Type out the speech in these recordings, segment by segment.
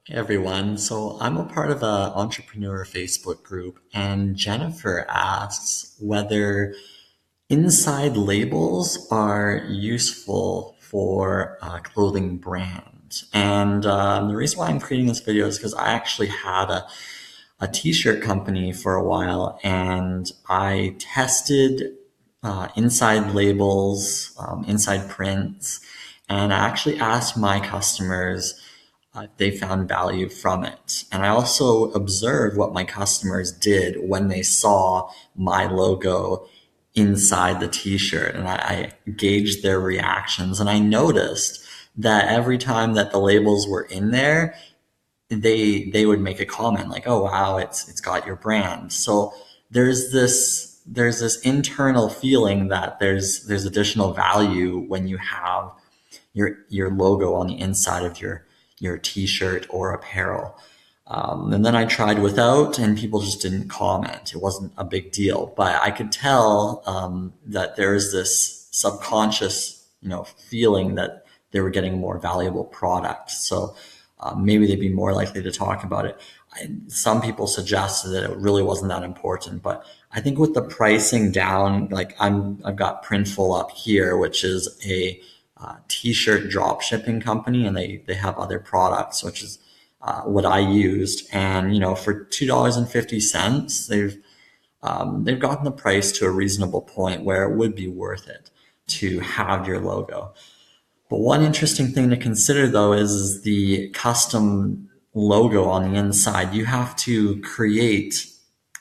Hey everyone. So I'm a part of a entrepreneur Facebook group, and Jennifer asks whether inside labels are useful for clothing brands. And the reason why I'm creating this video is because I actually had a t-shirt company for a while, and I tested inside labels, inside prints, and I actually asked my customers if they found value from it. And I also observed what my customers did when they saw my logo inside the t-shirt, and I gauged their reactions, and I noticed that every time that the labels were in there, they would make a comment like, "Oh wow, it's got your brand." So there's this internal feeling that there's additional value when you have your logo on the inside of your t-shirt or apparel. And then I tried without, and people just didn't comment. It wasn't a big deal, but I could tell that there's this subconscious, feeling that they were getting a more valuable product. So maybe they'd be more likely to talk about it. Some people suggested that it really wasn't that important, but I think with the pricing down, like I've got Printful up here, which is a t-shirt drop shipping company, and they have other products, which is what I used. And for $2.50, they've gotten the price to a reasonable point where it would be worth it to have your logo. But one interesting thing to consider though is the custom logo on the inside. You have to create,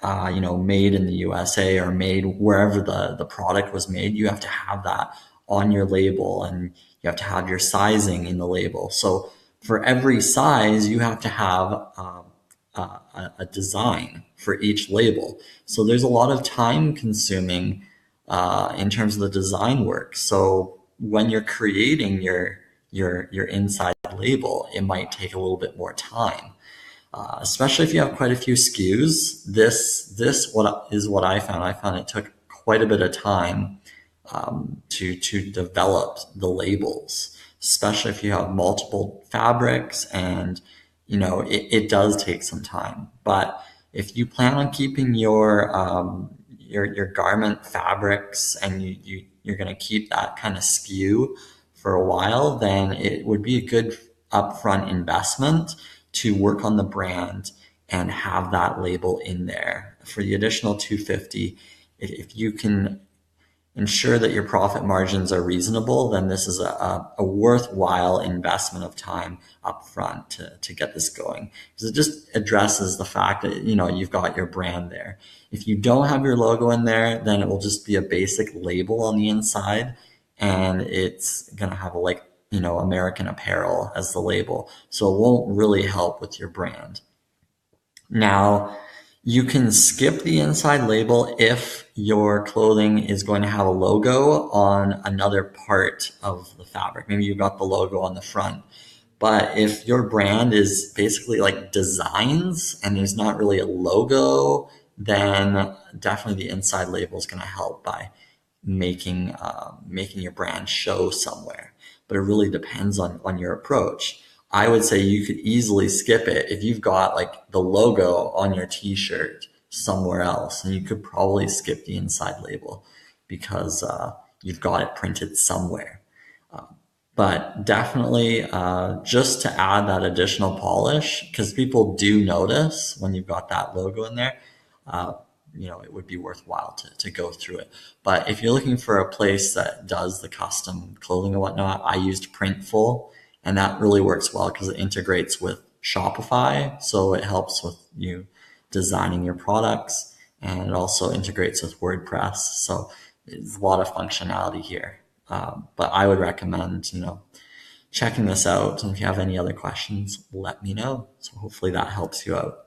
made in the USA or made wherever the product was made. You have to have that on your label, and you have to have your sizing in the label. So for every size, you have to have a design for each label. So there's a lot of time consuming in terms of the design work. So when you're creating your inside label, it might take a little bit more time, especially if you have quite a few SKUs. This what is what I found. I found it took quite a bit of time to develop the labels, especially if you have multiple fabrics, and it does take some time. But if you plan on keeping your garment fabrics, and you're going to keep that kind of SKU for a while, then it would be a good upfront investment to work on the brand and have that label in there. For the additional 250, if you can ensure that your profit margins are reasonable, then this is a worthwhile investment of time upfront to get this going, because it just addresses the fact that you've got your brand there. If you don't have your logo in there, then it will just be a basic label on the inside, and it's gonna have American Apparel as the label, so it won't really help with your brand. Now, you can skip the inside label if your clothing is going to have a logo on another part of the fabric. Maybe you've got the logo on the front. But if your brand is basically like designs and there's not really a logo, then definitely the inside label is going to help by making your brand show somewhere. But it really depends on your approach. I would say you could easily skip it if you've got like the logo on your t-shirt somewhere else, and you could probably skip the inside label because you've got it printed somewhere. But definitely just to add that additional polish, because people do notice when you've got that logo in there, uh, it would be worthwhile to go through it. But if you're looking for a place that does the custom clothing and whatnot, I used Printful, and that really works well because it integrates with Shopify. So it helps with you designing your products, and it also integrates with WordPress. So there's a lot of functionality here. But I would recommend, checking this out. And if you have any other questions, let me know. So hopefully that helps you out.